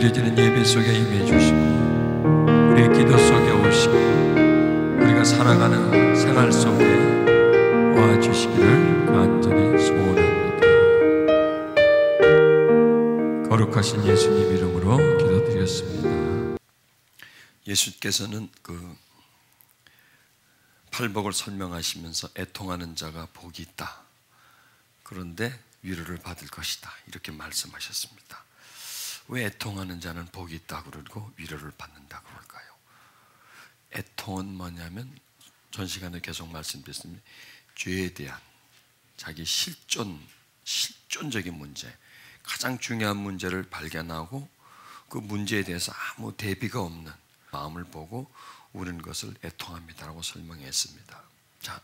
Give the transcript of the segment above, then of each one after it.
드려지는 예배 속에 임해 주시고 우리의 기도 속에 오시고 우리가 살아가는 생활 속에 와 주시기를 간절히 소원합니다. 거룩하신 예수님 이름으로 기도드렸습니다. 예수께서는 팔복을 설명하시면서 애통하는 자가 복이 있다. 그런데 위로를 받을 것이다. 이렇게 말씀하셨습니다. 왜 애통하는 자는 복이 있다 그러고 위로를 받는다 그럴까요? 애통은 뭐냐면 전 시간에 계속 말씀드렸습니다. 죄에 대한 자기 실존적인 문제, 가장 중요한 문제를 발견하고 그 문제에 대해서 아무 대비가 없는 마음을 보고 우는 것을 애통합니다라고 설명했습니다. 자,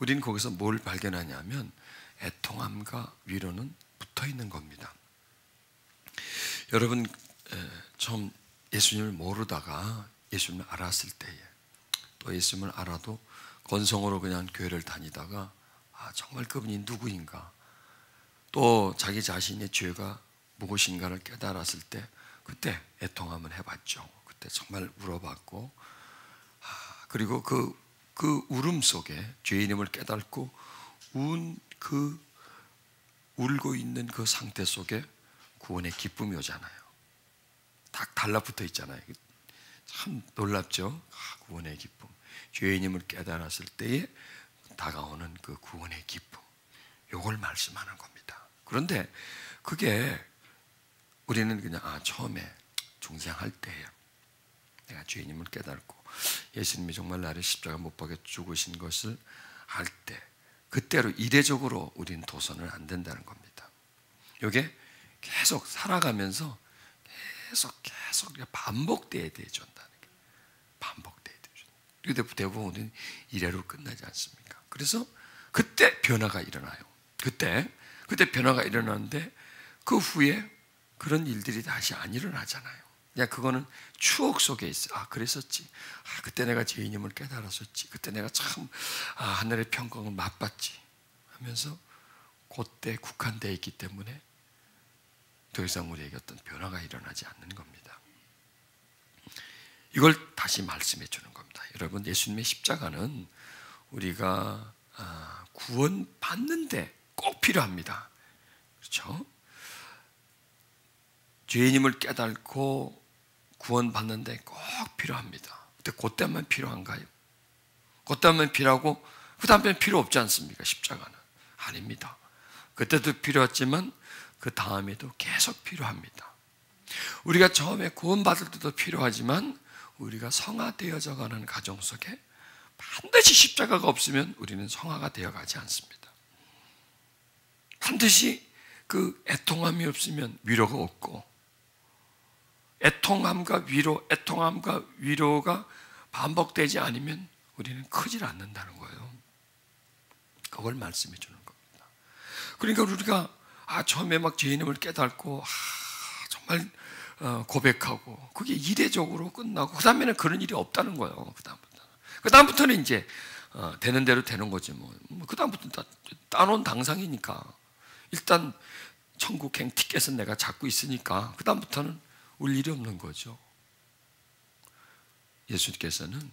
우리는 거기서 뭘 발견하냐면 애통함과 위로는 붙어 있는 겁니다. 여러분 처음 예수님을 모르다가 예수님을 알았을 때에 또 예수님을 알아도 건성으로 그냥 교회를 다니다가 정말 그분이 누구인가 또 자기 자신의 죄가 무엇인가를 깨달았을 때 그때 애통함을 해봤죠. 그때 정말 울어봤고 그리고 그 울음 속에 죄인임을 깨닫고 울고 있는 그 상태 속에 구원의 기쁨이 오잖아요. 딱 달라붙어 있잖아요. 참 놀랍죠? 구원의 기쁨. 죄인임을 깨달았을 때에 다가오는 그 구원의 기쁨. 요걸 말씀하는 겁니다. 그런데 그게 우리는 그냥 처음에 중생할 때에 내가 죄인임을 깨닫고 예수님이 정말 나를 십자가 못 박혀 죽으신 것을 알 때 그때로 이례적으로 우리는 도선은 안 된다는 겁니다. 이게 계속 살아가면서 계속 반복돼야 되죠. 반복돼야 되죠. 근데 대부분 이래로 끝나지 않습니까? 그래서 그때 변화가 일어나요. 그때 변화가 일어나는데 그 후에 그런 일들이 다시 안 일어나잖아요. 그냥 그거는 추억 속에 있어요. 그랬었지. 그때 내가 죄인임을 깨달았었지. 그때 내가 참 하늘의 평강을 맛봤지 하면서 그때 국한되어 있기 때문에 더 이상 우리에게 어떤 변화가 일어나지 않는 겁니다. 이걸 다시 말씀해 주는 겁니다. 여러분, 예수님의 십자가는 우리가 구원받는데 꼭 필요합니다. 그렇죠? 죄인임을 깨닫고 구원받는데 꼭 필요합니다. 근데 그때만 필요한가요? 그때만 필요하고 그 다음에는 필요 없지 않습니까? 십자가는 아닙니다. 그때도 필요했지만 그 다음에도 계속 필요합니다. 우리가 처음에 구원받을 때도 필요하지만 우리가 성화되어져 가는 과정 속에 반드시 십자가가 없으면 우리는 성화가 되어가지 않습니다. 반드시 그 애통함이 없으면 위로가 없고 애통함과 위로가 반복되지 않으면 우리는 크질 않는다는 거예요. 그걸 말씀해 주는 겁니다. 그러니까 우리가 처음에 막 죄인임을 깨닫고 정말 고백하고 그게 이례적으로 끝나고 그 다음에는 그런 일이 없다는 거예요. 그 다음부터는 이제 되는 대로 되는 거지 뭐. 그 다음부터는 따놓은 당상이니까 일단 천국행 티켓은 내가 잡고 있으니까 그 다음부터는 울 일이 없는 거죠. 예수님께서는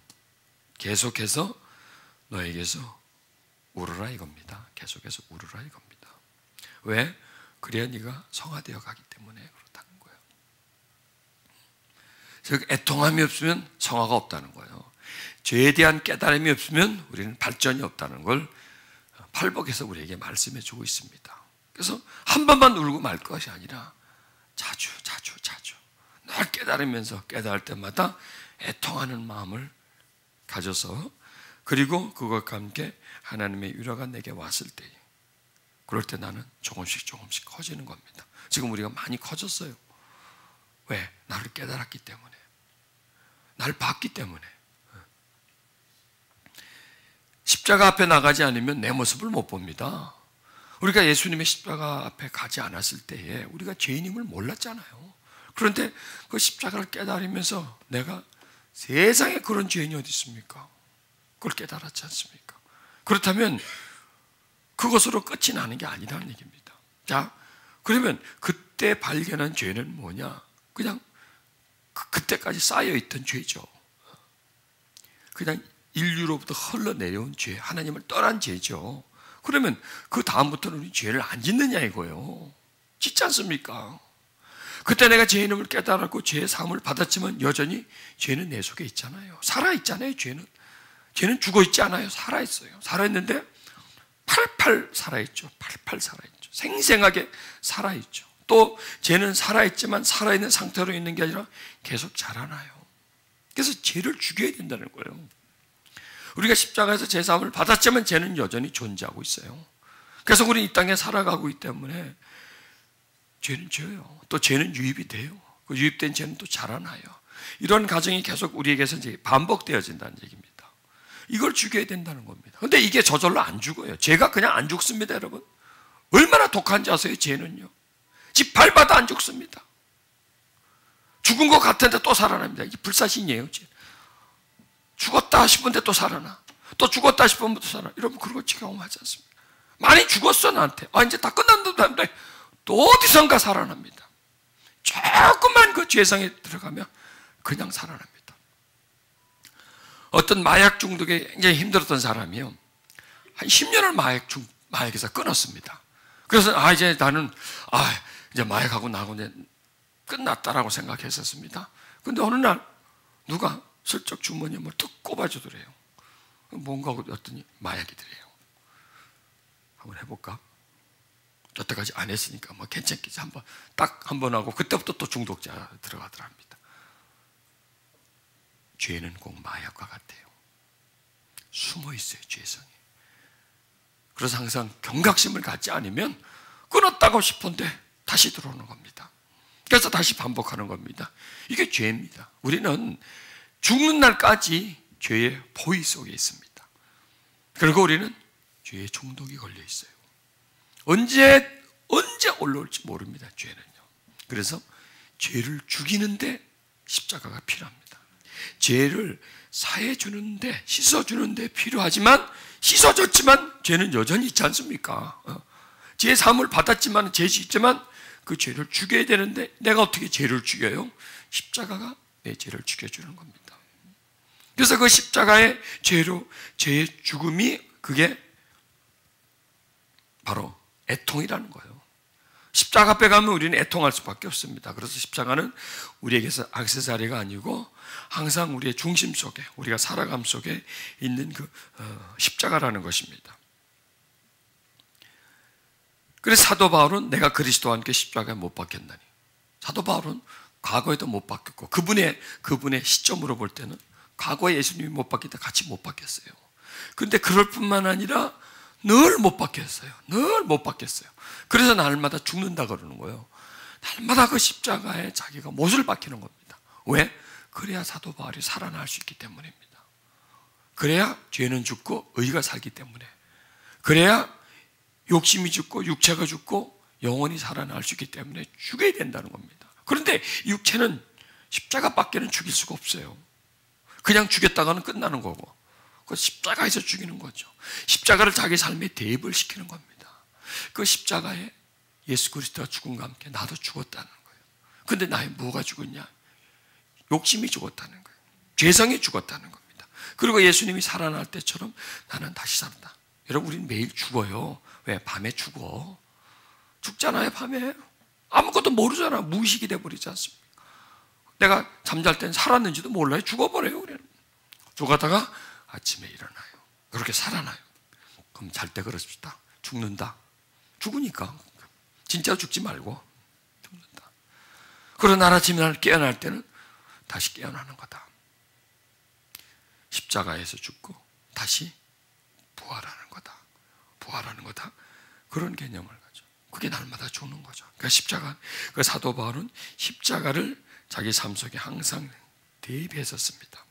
계속해서 너에게서 울으라 이겁니다. 계속해서 울으라 이겁니다. 왜? 그래야 네가 성화되어 가기 때문에 그렇다는 거예요. 즉 애통함이 없으면 성화가 없다는 거예요. 죄에 대한 깨달음이 없으면 우리는 발전이 없다는 걸 팔복에서 우리에게 말씀해 주고 있습니다. 그래서 한 번만 울고 말 것이 아니라 자주 늘 깨달으면서 깨달을 때마다 애통하는 마음을 가져서 그리고 그것과 함께 하나님의 위로가 내게 왔을 때 그럴 때 나는 조금씩 커지는 겁니다. 지금 우리가 많이 커졌어요. 왜? 나를 깨달았기 때문에 나를 봤기 때문에 십자가 앞에 나가지 않으면 내 모습을 못 봅니다. 우리가 예수님의 십자가 앞에 가지 않았을 때에 우리가 죄인임을 몰랐잖아요. 그런데 그 십자가를 깨달으면서 내가 세상에 그런 죄인이 어디 있습니까? 그걸 깨달았지 않습니까? 그렇다면 그것으로 끝이 나는 게 아니라는 얘기입니다. 자, 그러면 그때 발견한 죄는 뭐냐? 그냥 그때까지 쌓여있던 죄죠. 그냥 인류로부터 흘러내려온 죄, 하나님을 떠난 죄죠. 그러면 그 다음부터는 우리 죄를 안 짓느냐 이거예요. 짓지 않습니까? 그때 내가 죄 이름을 깨달았고 죄의 사함을 받았지만 여전히 죄는 내 속에 있잖아요. 살아있잖아요. 죄는 죽어있지 않아요. 살아있어요. 살아있는데 팔팔 살아있죠. 팔팔 살아있죠. 생생하게 살아있죠. 또 죄는 살아있지만 살아있는 상태로 있는 게 아니라 계속 자라나요. 그래서 죄를 죽여야 된다는 거예요. 우리가 십자가에서 죄 사함을 받았지만 죄는 여전히 존재하고 있어요. 그래서 우리는 이 땅에 살아가고 있기 때문에 죄는 죄예요. 또 죄는 유입이 돼요. 그 유입된 죄는 또 자라나요. 이런 과정이 계속 우리에게서 이제 반복되어진다는 얘기입니다. 이걸 죽여야 된다는 겁니다. 그런데 이게 저절로 안 죽어요. 죄가 그냥 안 죽습니다, 여러분. 얼마나 독한지 아세요, 죄는요? 집 밟아도 안 죽습니다. 죽은 것 같은데 또 살아납니다. 이게 불사신이에요, 죄. 죽었다 싶은데 또 살아나. 또 죽었다 싶으면 또 살아나. 여러분, 그런 거 경험하지 않습니까? 많이 죽었어, 나한테. 이제 다 끝났는데 또 어디선가 살아납니다. 조금만 그 죄성에 들어가면 그냥 살아납니다. 어떤 마약 중독에 굉장히 힘들었던 사람이요. 한 10년을 마약에서 끊었습니다. 그래서 이제 나는 이제 마약하고 나하고 이제 끝났다라고 생각했었습니다. 근데 어느 날 누가 슬쩍 주머니에 뭘 툭 꼽아주더래요. 뭔가 어떠니 마약이더래요. 한번 해볼까? 여태까지 안 했으니까 뭐 괜찮겠지. 딱 한 번 하고 그때부터 또 중독자 들어가더랍니다. 죄는 꼭 마약과 같아요. 숨어 있어요, 죄성이. 그래서 항상 경각심을 갖지 않으면 끊었다고 싶은데 다시 들어오는 겁니다. 그래서 다시 반복하는 겁니다. 이게 죄입니다. 우리는 죽는 날까지 죄의 포위 속에 있습니다. 그리고 우리는 죄의 중독이 걸려 있어요. 언제 올라올지 모릅니다, 죄는요. 그래서 죄를 죽이는데 십자가가 필요합니다. 죄를 사해주는데, 씻어주는데 필요하지만, 씻어줬지만 죄는 여전히 있지 않습니까? 죄의 사함을 받았지만, 죄 짓지만 그 죄를 죽여야 되는데 내가 어떻게 죄를 죽여요? 십자가가 내 죄를 죽여주는 겁니다. 그래서 그 십자가의 죄의 죽음이 그게 바로 애통이라는 거예요. 십자가 앞에 가면 우리는 애통할 수밖에 없습니다. 그래서 십자가는 우리에게서 액세서리가 아니고 항상 우리의 중심 속에, 우리가 살아감 속에 있는 그 십자가라는 것입니다. 그래서 사도 바울은 내가 그리스도와 함께 십자가에 못 박혔나니. 사도 바울은 과거에도 못 박혔고 그분의 시점으로 볼 때는 과거에 예수님이 못 박힐 때 같이 못 박혔어요. 그런데 그럴 뿐만 아니라 늘 못 박혔어요. 늘 못 박혔어요. 그래서 날마다 죽는다 그러는 거예요. 날마다 그 십자가에 자기가 못을 박히는 겁니다. 왜? 그래야 사도 바울이 살아날 수 있기 때문입니다. 그래야 죄는 죽고 의가 살기 때문에. 그래야 욕심이 죽고 육체가 죽고 영혼이 살아날 수 있기 때문에 죽여야 된다는 겁니다. 그런데 육체는 십자가밖에는 죽일 수가 없어요. 그냥 죽였다가는 끝나는 거고, 그 십자가에서 죽이는 거죠. 십자가를 자기 삶에 대입을 시키는 겁니다. 그 십자가에 예수 그리스도가 죽음과 함께 나도 죽었다는 거예요. 근데 나의 뭐가 죽었냐? 욕심이 죽었다는 거예요. 죄성이 죽었다는 겁니다. 그리고 예수님이 살아날 때처럼 나는 다시 산다. 여러분, 우리는 매일 죽어요. 왜? 밤에 죽어. 죽잖아요, 밤에. 아무것도 모르잖아. 무의식이 돼버리지 않습니까? 내가 잠잘 땐 살았는지도 몰라요. 죽어버려요, 우리는. 죽었다가 아침에 일어나요. 그렇게 살아나요. 그럼 잘 때 그럽시다. 죽는다. 죽으니까. 진짜 죽지 말고 죽는다. 그러나 아침에 날 깨어날 때는 다시 깨어나는 거다. 십자가에서 죽고 다시 부활하는 거다. 부활하는 거다. 그런 개념을 가죠. 그게 날마다 죽는 거죠. 그러니까 십자가, 그 사도 바울은 십자가를 자기 삶 속에 항상 대입했었습니다.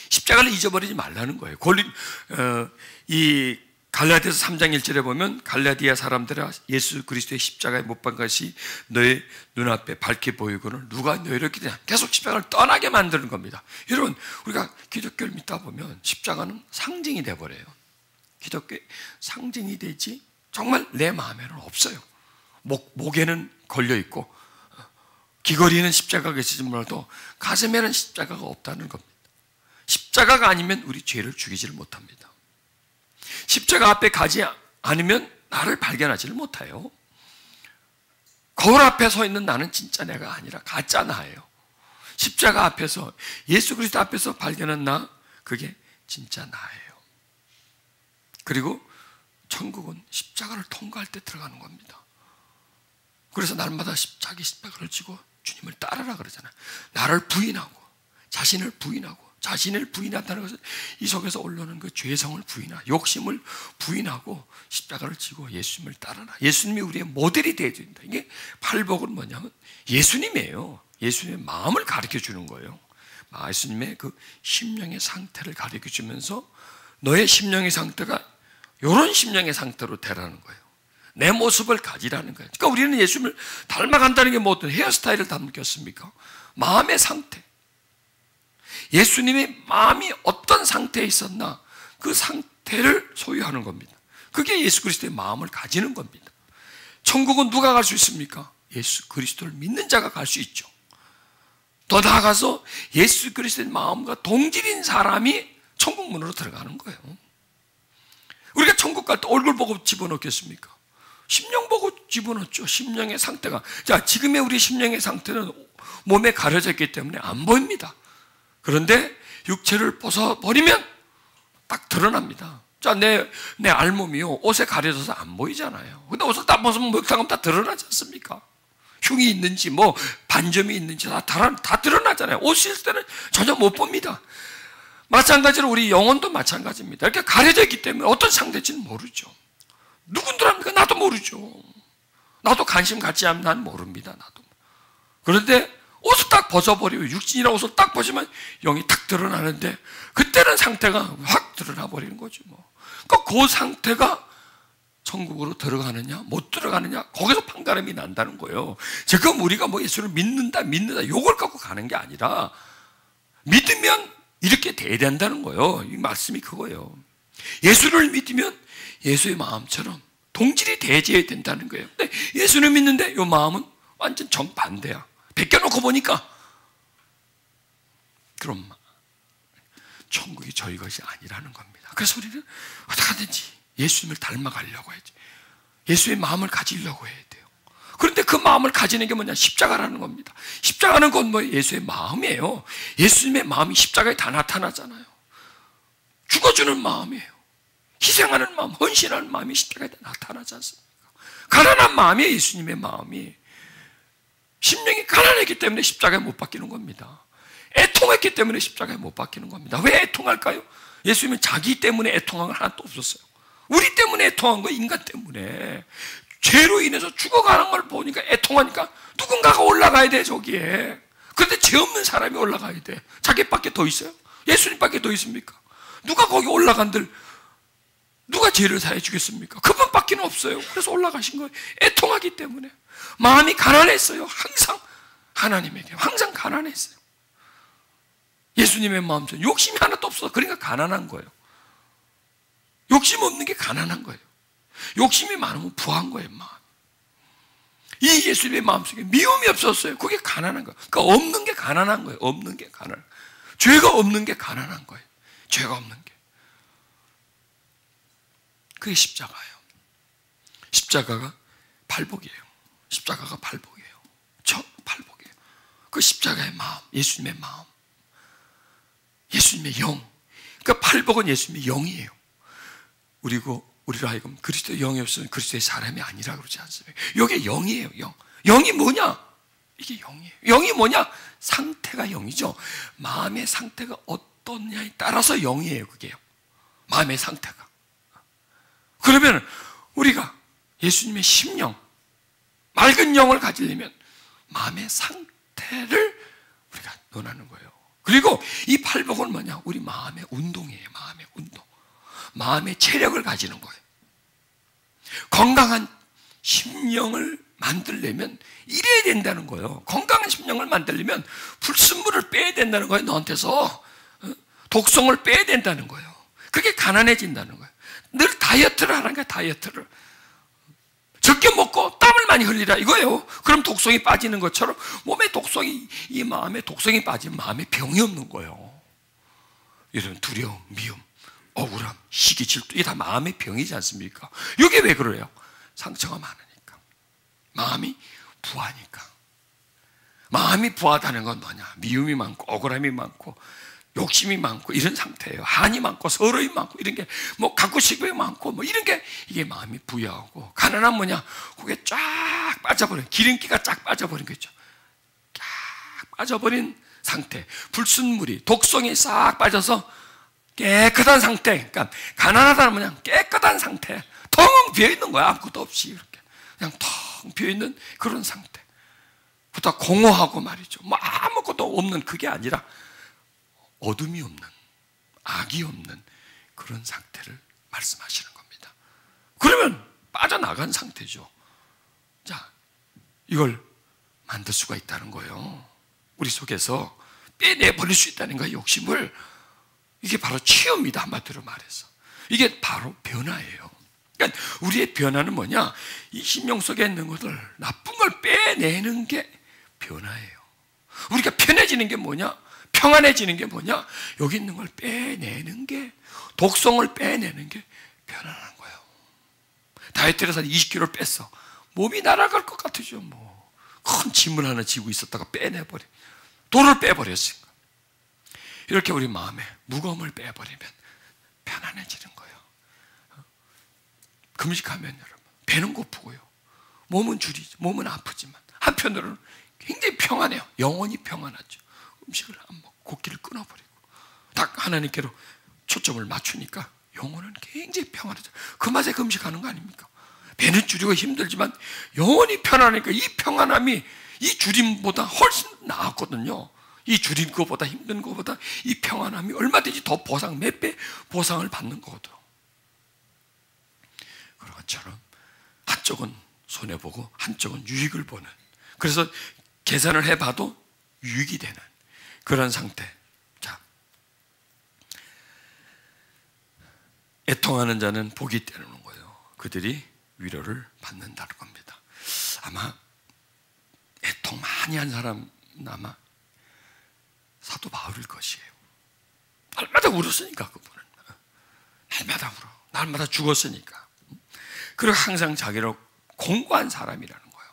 십자가를 잊어버리지 말라는 거예요. 이 갈라디아서 3장 1절에 보면 갈라디아 사람들아 예수 그리스도의 십자가에 못 박힌 것이 너의 눈앞에 밝게 보이고는 누가 너희를 기대냐. 계속 십자가를 떠나게 만드는 겁니다. 여러분, 우리가 기독교를 믿다 보면 십자가는 상징이 돼버려요. 기독교의 상징이 되지 정말 내 마음에는 없어요. 목에는 걸려있고 귀걸이는 십자가가 있을지 몰라도 가슴에는 십자가가 없다는 겁니다. 십자가가 아니면 우리 죄를 죽이지를 못합니다. 십자가 앞에 가지 않으면 나를 발견하지를 못해요. 거울 앞에 서 있는 나는 진짜 내가 아니라 가짜 나예요. 십자가 앞에서, 예수 그리스도 앞에서 발견한 나, 그게 진짜 나예요. 그리고 천국은 십자가를 통과할 때 들어가는 겁니다. 그래서 날마다 자기 십자가를 지고 주님을 따르라 그러잖아요. 나를 부인하고, 자신을 부인하고, 자신을 부인한다는 것은 이 속에서 올라오는 그 죄성을 부인하고, 욕심을 부인하고 십자가를 지고 예수님을 따르라. 예수님이 우리의 모델이 되어야 된다. 이게 팔복은 뭐냐면 예수님이에요. 예수님의 마음을 가르쳐 주는 거예요. 예수님의 그 심령의 상태를 가르쳐 주면서 너의 심령의 상태가 이런 심령의 상태로 되라는 거예요. 내 모습을 가지라는 거예요. 그러니까 우리는 예수님을 닮아간다는 게 뭐 어떤 헤어스타일을 닮겠습니까? 마음의 상태. 예수님의 마음이 어떤 상태에 있었나 그 상태를 소유하는 겁니다. 그게 예수 그리스도의 마음을 가지는 겁니다. 천국은 누가 갈 수 있습니까? 예수 그리스도를 믿는 자가 갈 수 있죠. 더 나아가서 예수 그리스도의 마음과 동질인 사람이 천국 문으로 들어가는 거예요. 우리가 천국 갈 때 얼굴 보고 집어넣겠습니까? 심령 보고 집어넣죠. 심령의 상태가. 자, 지금의 우리 심령의 상태는 몸에 가려져 있기 때문에 안 보입니다. 그런데 육체를 벗어버리면 딱 드러납니다. 자, 내 알몸이요, 옷에 가려져서 안 보이잖아요. 근데 옷을 딱 벗으면 목상하면 다 드러나지 않습니까? 흉이 있는지, 뭐, 반점이 있는지 다 드러나잖아요. 옷 씻을 때는 전혀 못 봅니다. 마찬가지로 우리 영혼도 마찬가지입니다. 이렇게 가려져 있기 때문에 어떤 상태인지는 모르죠. 누군들 합니까? 나도 모르죠. 나도 관심 갖지 않으면 난 모릅니다. 나도. 그런데 옷을 딱 벗어버리고 육신이라는 옷을 딱 벗으면 영이 탁 드러나는데 그때는 상태가 확 드러나 버리는 거죠. 뭐. 그러니까 그 상태가 천국으로 들어가느냐 못 들어가느냐 거기서 판가름이 난다는 거예요. 지금 우리가 뭐 예수를 믿는다 요걸 갖고 가는 게 아니라 믿으면 이렇게 돼야 된다는 거예요. 이 말씀이 그거예요. 예수를 믿으면 예수의 마음처럼 동질이 되어야 된다는 거예요. 근데 예수를 믿는데 이 마음은 완전 정반대야. 벗겨놓고 보니까 그럼 천국이 저희 것이 아니라는 겁니다. 그래서 우리는 어떻게 하든지 예수님을 닮아가려고 해야지. 예수의 마음을 가지려고 해야 돼요. 그런데 그 마음을 가지는 게 뭐냐? 십자가라는 겁니다. 십자가는 건 뭐 예수의 마음이에요. 예수님의 마음이 십자가에 다 나타나잖아요. 죽어주는 마음이에요. 희생하는 마음, 헌신하는 마음이 십자가에 다 나타나지 않습니까? 가난한 마음이에요. 예수님의 마음이. 심령이 가난했기 때문에 십자가에 못 박히는 겁니다. 애통했기 때문에 십자가에 못 박히는 겁니다. 왜 애통할까요? 예수님은 자기 때문에 애통한 건 하나도 없었어요. 우리 때문에 애통한 거 인간 때문에. 죄로 인해서 죽어가는 걸 보니까 애통하니까 누군가가 올라가야 돼, 저기에. 그런데 죄 없는 사람이 올라가야 돼. 자기밖에 더 있어요? 예수님밖에 더 있습니까? 누가 거기 올라간들 누가 죄를 사해 주겠습니까? 그분밖에 없어요. 그래서 올라가신 거예요. 애통하기 때문에. 마음이 가난했어요. 항상 하나님에게 항상 가난했어요. 예수님의 마음처럼 욕심이 하나도 없어. 그러니까 가난한 거예요. 욕심 없는 게 가난한 거예요. 욕심이 많으면 부한 거예요. 마음. 이 예수님의 마음속에 미움이 없었어요. 그게 가난한 거예요. 그러니까 없는 게 가난한 거예요. 없는 게 가난. 죄가 없는 게 가난한 거예요. 죄가 없는 게. 그게 십자가예요. 십자가가 팔복이에요. 십자가가 팔복이에요. 팔복이에요. 그 십자가의 마음, 예수님의 마음, 예수님의 영. 그러니까 팔복은 예수님의 영이에요. 우리로 하여금 그리스도의 영이 없으면 그리스도의 사람이 아니라 그러지 않습니까? 이게 영이에요. 영. 영이 뭐냐? 이게 영이에요. 영이 뭐냐? 상태가 영이죠. 마음의 상태가 어떠냐에 따라서 영이에요. 그게요. 마음의 상태가. 그러면 우리가 예수님의 심령, 맑은 영을 가지려면 마음의 상태를 우리가 논하는 거예요. 그리고 이 팔복은 뭐냐? 우리 마음의 운동이에요. 마음의 운동. 마음의 체력을 가지는 거예요. 건강한 심령을 만들려면 이래야 된다는 거예요. 건강한 심령을 만들려면 불순물을 빼야 된다는 거예요. 너한테서 독성을 빼야 된다는 거예요. 그게 가난해진다는 거예요. 늘 다이어트를 하는 거예요. 다이어트를. 적게 먹고 땀을 많이 흘리라 이거예요. 그럼 독성이 빠지는 것처럼 몸에 독성이, 이 마음에 독성이 빠지면 마음에 병이 없는 거예요. 이런 두려움, 미움, 억울함, 시기, 질투, 이게 다 마음의 병이지 않습니까? 이게 왜 그래요? 상처가 많으니까. 마음이 부하니까. 마음이 부하다는 건 뭐냐? 미움이 많고 억울함이 많고 욕심이 많고 이런 상태예요. 한이 많고 서러움이 많고 이런 게 뭐 갖고 싶은 게 많고 뭐 이런 게 이게 마음이 부여하고, 가난한 뭐냐? 그게 쫙 빠져버린, 기름기가 쫙 빠져버린 거죠. 쫙 빠져버린 상태. 불순물이, 독성이 싹 빠져서 깨끗한 상태. 그러니까 가난하다는 뭐냐? 깨끗한 상태. 텅 비어있는 거야. 아무것도 없이 이렇게 그냥 텅 비어있는 그런 상태. 보다 공허하고 말이죠. 뭐 아무것도 없는 그게 아니라 어둠이 없는, 악이 없는 그런 상태를 말씀하시는 겁니다. 그러면 빠져나간 상태죠. 자, 이걸 만들 수가 있다는 거예요. 우리 속에서 빼내버릴 수 있다는 거예요. 욕심을. 이게 바로 치유입니다. 한마디로 말해서 이게 바로 변화예요. 그러니까 우리의 변화는 뭐냐? 이 심령 속에 있는 것을, 나쁜 걸 빼내는 게 변화예요. 우리가 편해지는 게 뭐냐? 평안해지는 게 뭐냐? 여기 있는 걸 빼내는 게, 독성을 빼내는 게 변화라는 거예요. 다이어트를 해서 20kg를 뺐어. 몸이 날아갈 것 같으죠. 뭐 큰 짐을 하나 지고 있었다가 빼내버려, 돌을 빼버렸으니까. 이렇게 우리 마음에 무거움을 빼버리면 편안해지는 거예요. 금식하면 여러분 배는 고프고요, 몸은 줄이죠. 몸은 아프지만 한편으로는 굉장히 평안해요. 영원히 평안하죠. 음식을 안 먹고 고기를 끊어버리고 딱 하나님께로 초점을 맞추니까 영혼은 굉장히 평안하죠. 그 맛에 금식하는 거 아닙니까? 배는 줄이고 힘들지만 영원히 편안하니까 이 평안함이 이 줄임보다 훨씬 나았거든요. 이 줄임 것보다, 힘든 것보다 이 평안함이 얼마든지 더 보상, 몇 배 보상을 받는 거거든. 그런 것처럼 한쪽은 손해보고 한쪽은 유익을 보는, 그래서 계산을 해봐도 유익이 되는 그런 상태. 자, 애통하는 자는 복이 때르는 거예요. 그들이 위로를 받는다는 겁니다. 아마 애통 많이 한 사람은 아마 사도 바울일 것이에요. 날마다 울었으니까, 그분은 날마다 울어, 날마다 죽었으니까. 그리고 항상 자기를 공고한 사람이라는 거예요.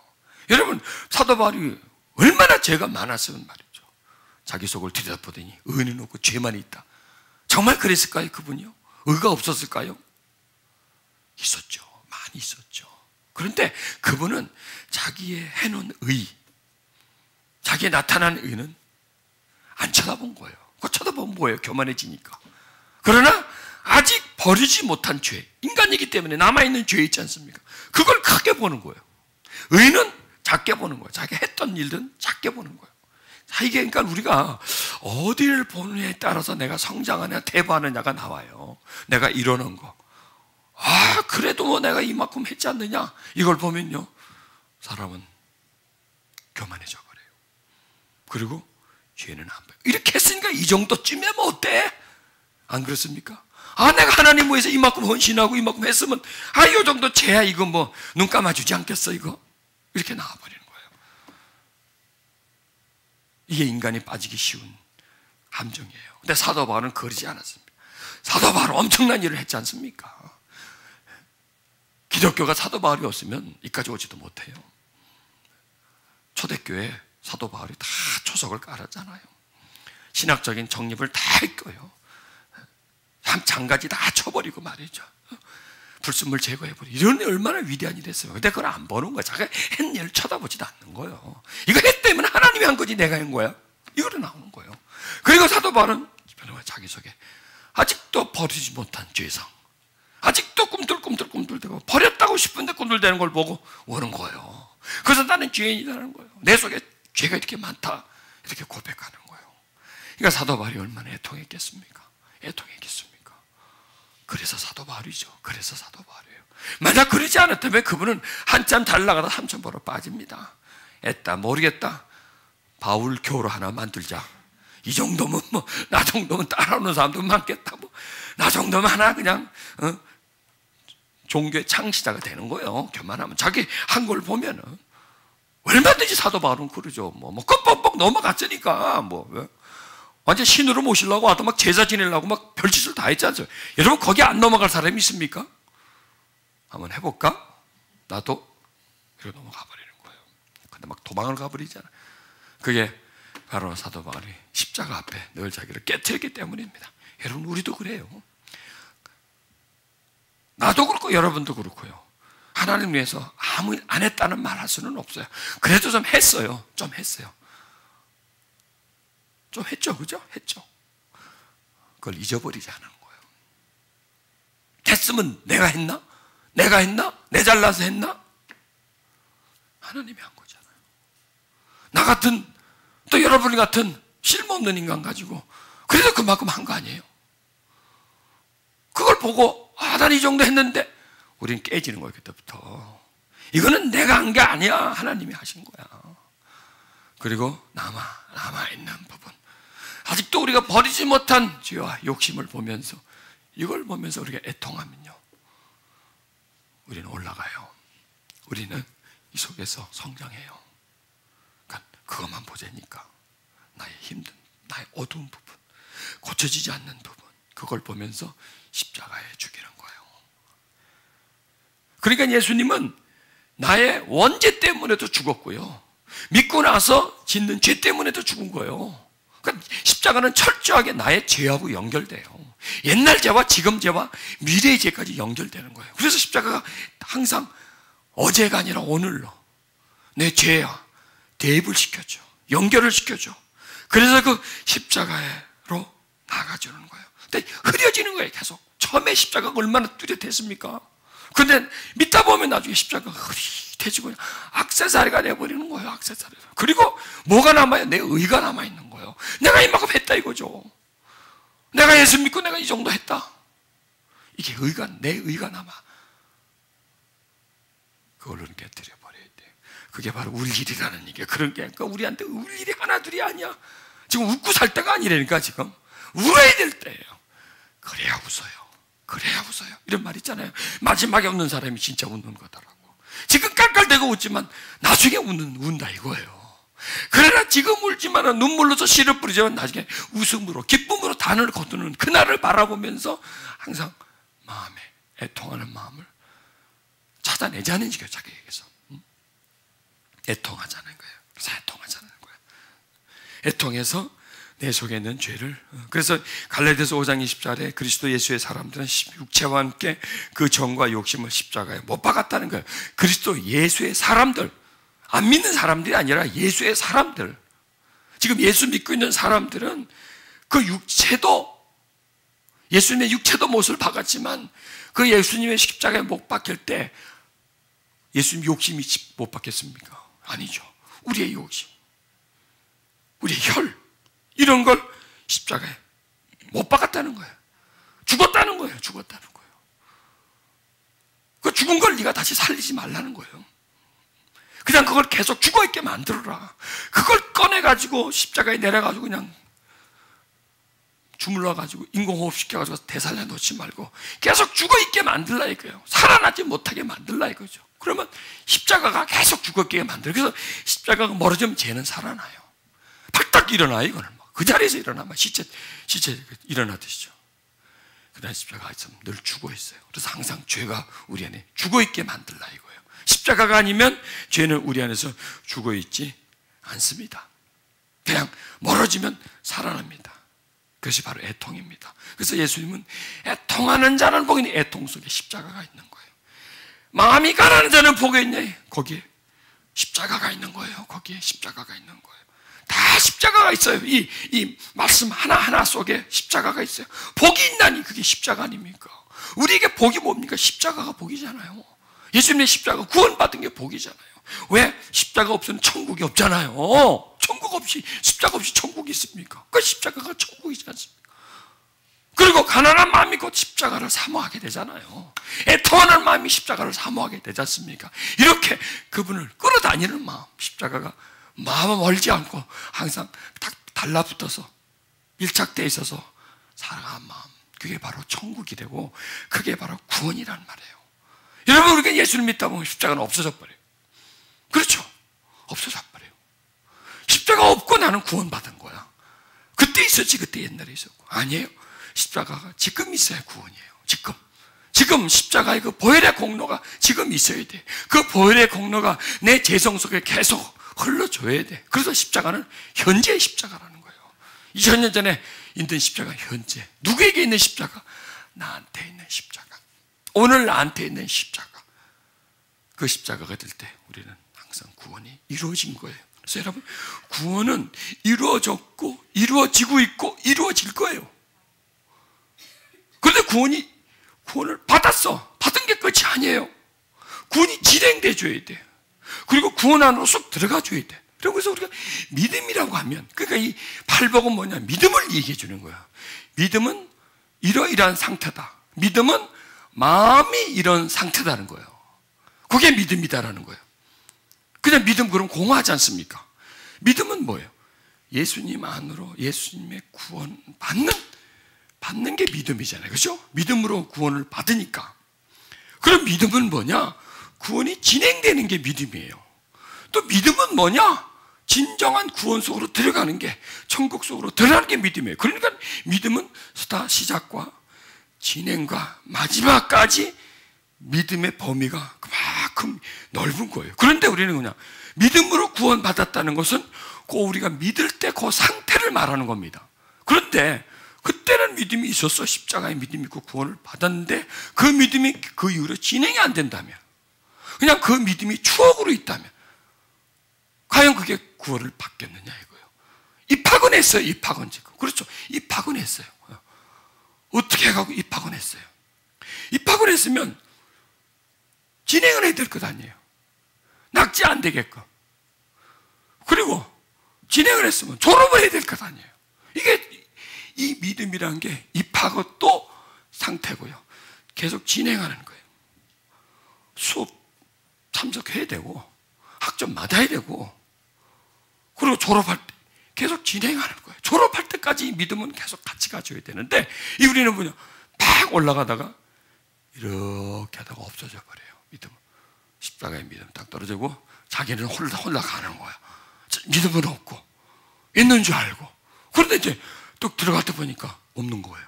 여러분, 사도 바울이 얼마나 죄가 많았으면 말이죠. 자기 속을 들여다보더니 의는 없고 죄만 있다. 정말 그랬을까요? 그분이요? 의가 없었을까요? 있었죠. 많이 있었죠. 그런데 그분은 자기의 해놓은 의, 자기의 나타난 의는 안 쳐다본 거예요. 그거 쳐다보면 뭐예요? 교만해지니까. 그러나 아직 버리지 못한 죄, 인간이기 때문에 남아있는 죄 있지 않습니까? 그걸 크게 보는 거예요. 의는 작게 보는 거예요. 자기 했던 일들은 작게 보는 거예요. 자, 이게 그러니까 우리가 어디를 보느냐에 따라서 내가 성장하느냐 퇴보하느냐가 나와요. 내가 이러는 거, 아 그래도 뭐 내가 이만큼 했지 않느냐, 이걸 보면요 사람은 교만해져 버려요. 그리고 죄는 안 봐요. 이렇게 했으니까 이 정도쯤이면 뭐 어때? 안 그렇습니까? 아 내가 하나님 위해서 이만큼 헌신하고 이만큼 했으면 아 이 정도 죄야, 이거 뭐 눈 감아주지 않겠어, 이거? 이렇게 나와버리는 거예요. 이게 인간이 빠지기 쉬운 함정이에요. 근데 사도 바울은 그러지 않았습니다. 사도 바울은 엄청난 일을 했지 않습니까? 기독교가 사도 바울이 없으면 이까지 오지도 못해요. 초대교회 사도 바울이 다 초석을 깔았잖아요. 신학적인 정립을 다 했고요, 장가지 다 쳐버리고 말이죠, 불순물 제거해버리고, 이런 얼마나 위대한 일을 했어요. 근데 그걸 안 보는 거야. 자기가 했는 일을 쳐다보지도 않는 거예요. 이거 했다면 하나님이 한 거지 내가 한 거야, 이거로 나오는 거예요. 그리고 사도 바울은 자기 속에 아직도 버리지 못한 죄성, 아직도 꿈틀꿈틀대고 버렸다고 싶은데 꿈틀대는 걸 보고 오는 거예요. 그래서 나는 죄인이라는 거예요. 내 속에 죄가 이렇게 많다, 이렇게 고백하는 거예요. 그러니까 사도 바울이 얼마나 애통했겠습니까? 애통했겠습니까? 그래서 사도 바울이죠. 그래서 사도 바울이에요. 만약 그러지 않았다면 그분은 한참 잘 나가다 삼천포로 빠집니다. 애다 모르겠다, 바울 교로 하나 만들자. 이 정도면 뭐 나 정도면 따라오는 사람도 많겠다. 뭐 나 정도면 하나 그냥 종교의 창시자가 되는 거예요. 교만하면. 자기 한 걸 보면은 얼마든지 사도 바울은 그러죠. 뭐 껌뻑뻑 넘어갔으니까 왜? 완전 신으로 모시려고 하다 막 제사 지내려고 막 별짓을 다 했지 않죠. 여러분 거기 안 넘어갈 사람이 있습니까? 한번 해볼까? 나도 이렇게 넘어가 버리는 거예요. 근데 막 도망을 가버리잖아. 그게 바로 사도 바울이 십자가 앞에 늘 자기를 깨뜨렸기 때문입니다. 여러분 우리도 그래요. 나도 그렇고 여러분도 그렇고요. 하나님 위해서 아무 일 안 했다는 말 할 수는 없어요. 그래도 좀 했어요. 좀 했어요. 좀 했죠. 그죠? 했죠. 그걸 잊어버리지 않은 거예요. 했으면 내가 했나? 내가 했나? 내 잘나서 했나? 하나님이 한 거잖아요. 나 같은, 또 여러분 같은 쓸모없는 인간 가지고 그래도 그만큼 한 거 아니에요? 그걸 보고 난 이 정도 했는데 우리는 깨지는 거예요. 그때부터 이거는 내가 한 게 아니야. 하나님이 하신 거야. 그리고 남아있는 부분, 아직도 우리가 버리지 못한 죄와 욕심을 보면서, 이걸 보면서 우리가 애통하면요, 우리는 올라가요. 우리는 이 속에서 성장해요. 그러니까 그것만 보자니까. 나의 힘든, 나의 어두운 부분, 고쳐지지 않는 부분, 그걸 보면서 십자가에 죽이는 거예요. 그러니까 예수님은 나의 원죄 때문에도 죽었고요, 믿고 나서 짓는 죄 때문에도 죽은 거예요. 그러니까 십자가는 철저하게 나의 죄하고 연결돼요. 옛날 죄와 지금 죄와 미래의 죄까지 연결되는 거예요. 그래서 십자가가 항상 어제가 아니라 오늘로 내 죄와 대입을 시켜줘, 연결을 시켜줘. 그래서 그 십자가로 나가주는 거예요. 근데 흐려지는 거예요. 계속. 처음에 십자가가 얼마나 뚜렷했습니까? 근데 믿다 보면 나중에 십자가가 흐릿해지고 액세서리가 돼버리는 거예요. 액세서리. 그리고 뭐가 남아요? 내 의가 남아있는 거예요. 내가 이만큼 했다 이거죠. 내가 예수 믿고 내가 이 정도 했다. 이게 의가, 내 의가 남아. 그걸로는 깨뜨려 버려야 돼. 그게 바로 울 일이라는 얘기예요. 그런 게 그러니까 우리한테 울 일이 하나둘이 아니야. 지금 웃고 살 때가 아니라니까. 지금 울어야 될 때예요. 그래야 웃어요. 그래야 웃어요. 이런 말 있잖아요. 마지막에 웃는 사람이 진짜 웃는 거더라고. 지금 깔깔대고 웃지만 나중에 운다 이거예요. 그러나 지금 울지만 눈물로서 씨를 뿌리지만 나중에 웃음으로, 기쁨으로 단을 거두는 그날을 바라보면서 항상 마음에 애통하는 마음을 찾아내자는 얘기예요. 자기에게서 애통하자는 거예요. 그래서 애통하자는 거예요. 애통해서 내 속에 있는 죄를. 그래서 갈라디아서 5장 20절에 그리스도 예수의 사람들은 육체와 함께 그 정과 욕심을 십자가에 못 박았다는 거예요. 그리스도 예수의 사람들, 안 믿는 사람들이 아니라 예수의 사람들. 지금 예수 믿고 있는 사람들은 그 육체도, 예수님의 육체도 못을 박았지만 그 예수님의 십자가에 못 박힐 때 예수님 욕심이 못 박혔습니까? 아니죠. 우리의 욕심, 우리의 혈, 이런 걸 십자가에 못 박았다는 거예요. 죽었다는 거예요. 죽었다는 거예요. 그 죽은 걸 네가 다시 살리지 말라는 거예요. 그냥 그걸 계속 죽어있게 만들어라. 그걸 꺼내가지고 십자가에 내려가지고 그냥 주물러가지고 인공호흡 시켜가지고 대살려 놓지 말고 계속 죽어있게 만들라 이거예요. 살아나지 못하게 만들라 이거죠. 그러면 십자가가 계속 죽어있게 만들어요. 그래서 십자가가 멀어지면 죄는 살아나요. 팍딱 일어나요. 이거는 그 자리에서 일어나면 시체 일어나듯이죠. 그다음 십자가가 있으면 늘 죽어있어요. 그래서 항상 죄가 우리 안에 죽어있게 만들라 이거예요. 십자가가 아니면 죄는 우리 안에서 죽어있지 않습니다. 그냥 멀어지면 살아납니다. 그것이 바로 애통입니다. 그래서 예수님은 애통하는 자는 복이 있네. 애통 속에 십자가가 있는 거예요. 마음이 가라는 자는 복이 있네. 거기에 십자가가 있는 거예요. 거기에 십자가가 있는 거예요. 다 십자가가 있어요. 이 말씀 하나하나 속에 십자가가 있어요. 복이 있나니 그게 십자가 아닙니까? 우리에게 복이 뭡니까? 십자가가 복이잖아요. 예수님의 십자가 구원받은 게 복이잖아요. 왜? 십자가 없으면 천국이 없잖아요. 천국 없이, 십자가 없이 천국이 있습니까? 그 십자가가 천국이지 않습니까? 그리고 가난한 마음이 곧 십자가를 사모하게 되잖아요. 애통하는 마음이 십자가를 사모하게 되지 않습니까? 이렇게 그분을 끌어다니는 마음, 십자가가 마음은 멀지 않고 항상 딱 달라붙어서 밀착되어 있어서 살아가는 마음, 그게 바로 천국이 되고 그게 바로 구원이란 말이에요. 여러분, 우리가 예수를 믿다 보면 십자가는 없어져 버려요. 그렇죠? 없어져 버려요. 십자가 없고 나는 구원받은 거야. 그때 있었지, 그때 옛날에 있었고. 아니에요. 십자가가 지금 있어야 구원이에요. 지금 십자가의 그 보혈의 공로가 지금 있어야 돼. 그 보혈의 공로가 내 재성 속에 계속 흘러줘야 돼. 그래서 십자가는 현재의 십자가라는 거예요. 2000년 전에 있는 십자가, 현재. 누구에게 있는 십자가? 나한테 있는 십자가. 오늘 나한테 있는 십자가. 그 십자가가 될 때 우리는 항상 구원이 이루어진 거예요. 그래서 여러분, 구원은 이루어졌고 이루어지고 있고 이루어질 거예요. 그런데 구원을 받았어. 받은 게 끝이 아니에요. 구원이 진행돼 줘야 돼. 그리고 구원 안으로 쏙 들어가 줘야 돼. 그래서 우리가 믿음이라고 하면, 그러니까 이 팔복은 뭐냐? 믿음을 얘기해 주는 거야. 믿음은 이러이러한 상태다. 믿음은 마음이 이런 상태다는 거예요. 그게 믿음이다라는 거예요. 그냥 믿음, 그럼 공허하지 않습니까? 믿음은 뭐예요? 예수님 안으로 예수님의 구원 받는 게 믿음이잖아요. 그렇죠? 믿음으로 구원을 받으니까. 그럼 믿음은 뭐냐? 구원이 진행되는 게 믿음이에요. 또 믿음은 뭐냐? 진정한 구원 속으로 들어가는 게, 천국 속으로 들어가는 게 믿음이에요. 그러니까 믿음은 시작과 진행과 마지막까지 믿음의 범위가 그만큼 넓은 거예요. 그런데 우리는 그냥 믿음으로 구원받았다는 것은 꼭 우리가 믿을 때 그 상태를 말하는 겁니다. 그런데 그때는 믿음이 있었어. 십자가의 믿음이 있고 구원을 받았는데 그 믿음이 그 이후로 진행이 안 된다면, 그냥 그 믿음이 추억으로 있다면 과연 그게 구원을 받겠느냐 이거예요. 입학은 했어요. 입학은 지금. 그렇죠. 입학은 했어요. 어떻게 해가고 입학은 했어요. 입학을 했으면 진행을 해야 될 것 아니에요. 낙지 안 되게끔. 그리고 진행을 했으면 졸업을 해야 될 것 아니에요. 이게 이 믿음이라는 게 입학은 또 상태고요. 계속 진행하는 거예요. 수업 참석해야 되고 학점 받아야 되고, 그리고 졸업할 때 계속 진행하는 거예요. 졸업할 때까지 이 믿음은 계속 같이 가져야 되는데, 이 우리는 뭐냐, 막 올라가다가 이렇게 하다가 없어져 버려요. 믿음은. 십자가의 믿음 딱 떨어지고 자기는 홀라 가는 거야. 믿음은 없고 있는 줄 알고. 그런데 이제 또 들어갔다 보니까 없는 거예요.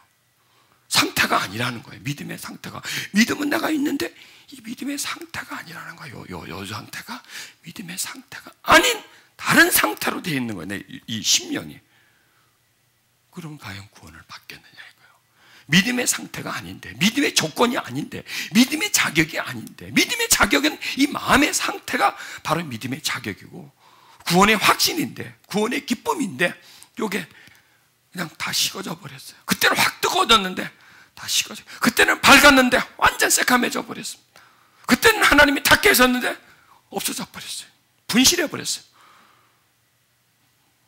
상태가 아니라는 거예요. 믿음의 상태가. 믿음은 내가 있는데 이 믿음의 상태가 아니라는 거예요. 요 상태가 믿음의 상태가 아닌 다른 상태로 되어 있는 거예요. 이 심령이. 그럼 과연 구원을 받겠느냐 이거예요. 믿음의 상태가 아닌데, 믿음의 조건이 아닌데, 믿음의 자격이 아닌데, 믿음의 자격은 이 마음의 상태가 바로 믿음의 자격이고 구원의 확신인데, 구원의 기쁨인데, 이게 그냥 다 식어져 버렸어요. 그때는 확 뜨거워졌는데 다 식어져. 그때는 밝았는데 완전 새카매져 버렸습니다. 그때는 하나님이 다 깨졌는데 없어져 버렸어요. 분실해 버렸어요.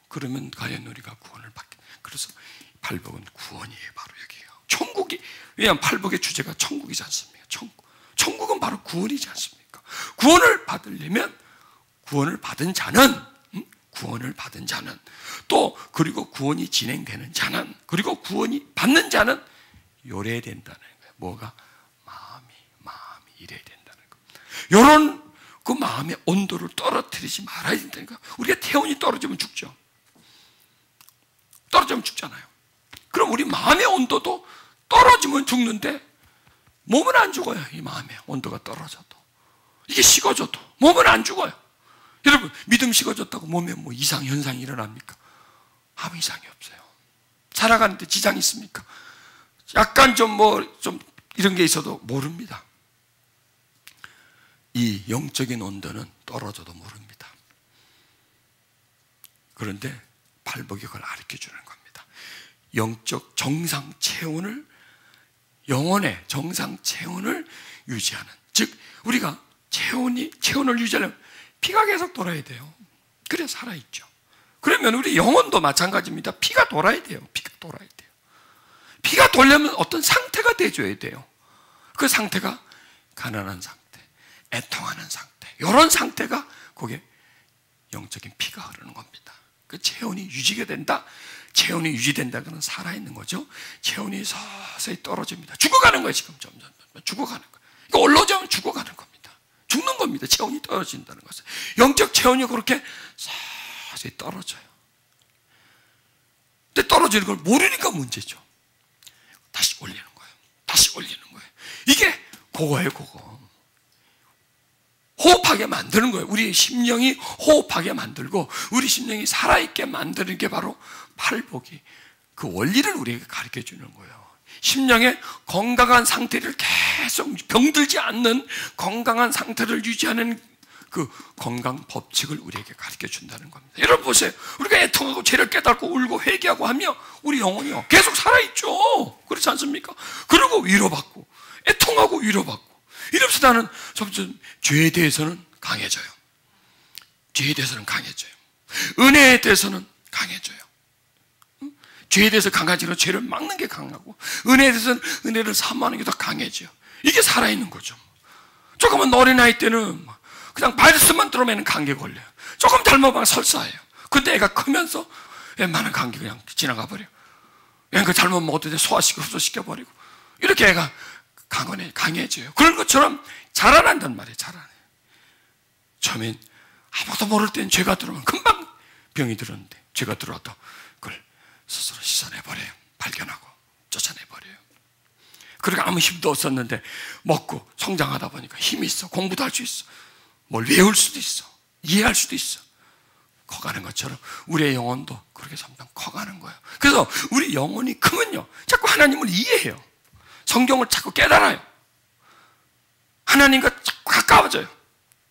그러면 과연 우리가 구원을 받게. 그래서 팔복은 구원이에요. 바로 여기요. 천국이, 왜냐하면 팔복의 주제가 천국이지 않습니까? 천국은 바로 구원이지 않습니까? 구원을 받으려면 구원을 받은 자는 또, 그리고 구원이 진행되는 자는, 그리고 구원이 받는 자는 요래야 된다는 거예요. 뭐가? 마음이 이래야 된다는 거예요. 요런 그 마음의 온도를 떨어뜨리지 말아야 된다는 거예요. 우리가 태운이 떨어지면 죽죠. 떨어지면 죽잖아요. 그럼 우리 마음의 온도도 떨어지면 죽는데 몸은 안 죽어요. 이 마음의 온도가 떨어져도, 이게 식어져도 몸은 안 죽어요. 여러분, 믿음 식어졌다고 몸에 뭐 이상 현상이 일어납니까? 아무 이상이 없어요. 살아가는데 지장이 있습니까? 약간 좀 이런 게 있어도 모릅니다. 이 영적인 온도는 떨어져도 모릅니다. 그런데 팔복이 그걸 가르쳐 주는 겁니다. 영적 정상 체온을, 영혼의 정상 체온을 유지하는, 즉 우리가 체온을 유지하려면 피가 계속 돌아야 돼요. 그래 살아있죠. 그러면 우리 영혼도 마찬가지입니다. 피가 돌아야 돼요. 피가 돌려면 어떤 상태가 돼줘야 돼요. 그 상태가 가난한 상태, 애통하는 상태, 이런 상태가 그게 영적인 피가 흐르는 겁니다. 그 체온이 유지가 된다. 체온이 유지된다는 살아있는 거죠. 체온이 서서히 떨어집니다. 죽어가는 거예요. 지금 점점 죽어가는 거예요. 그러니까 올라오자면 죽어가는 겁니다. 죽는 겁니다. 체온이 떨어진다는 것은. 영적 체온이 그렇게 서서히 떨어져요. 근데 떨어지는 걸 모르니까 문제죠. 다시 올리는 거예요. 다시 올리는 거예요. 이게 그거예요, 그거. 호흡하게 만드는 거예요. 우리 심령이 호흡하게 만들고 우리 심령이 살아있게 만드는 게 바로 팔복이 그 원리를 우리에게 가르쳐 주는 거예요. 심령의 건강한 상태를 계속 병들지 않는 건강한 상태를 유지하는 그 건강 법칙을 우리에게 가르쳐 준다는 겁니다. 여러분 보세요. 우리가 애통하고 죄를 깨닫고 울고 회개하고 하며 우리 영혼이요 계속 살아있죠. 그렇지 않습니까? 그러고 위로받고 애통하고 위로받고 이러면서 나는 점점 죄에 대해서는 강해져요. 죄에 대해서는 강해져요. 은혜에 대해서는 강해져요. 죄에 대해서 강하지만 죄를 막는 게 강하고 은혜에 대해서는 은혜를 사모하는 게 더 강해져요. 이게 살아있는 거죠. 조금은 어린 나이 때는 그냥 바이러스만 들어오면 감기 걸려요. 조금 잘못하면 설사해요. 근데 애가 크면서 웬만한 감기 그냥 지나가 버려요. 그 잘못 먹어도 소화시켜 흡수시켜버리고 이렇게 애가 강해져요. 그런 것처럼 자라난단 말이에요. 자라나요. 처음엔 아무것도 모를 땐 죄가 들어오면 금방 병이 들었는데 죄가 들어와도 그걸 스스로 씻어내버려요. 발견하고 쫓아내버려요. 그리고 아무 힘도 없었는데 먹고 성장하다 보니까 힘이 있어. 공부도 할 수 있어. 뭘 외울 수도 있어. 이해할 수도 있어. 커가는 것처럼 우리의 영혼도 그렇게 점점 커가는 거예요. 그래서 우리 영혼이 크면요 자꾸 하나님을 이해해요. 성경을 자꾸 깨달아요. 하나님과 자꾸 가까워져요.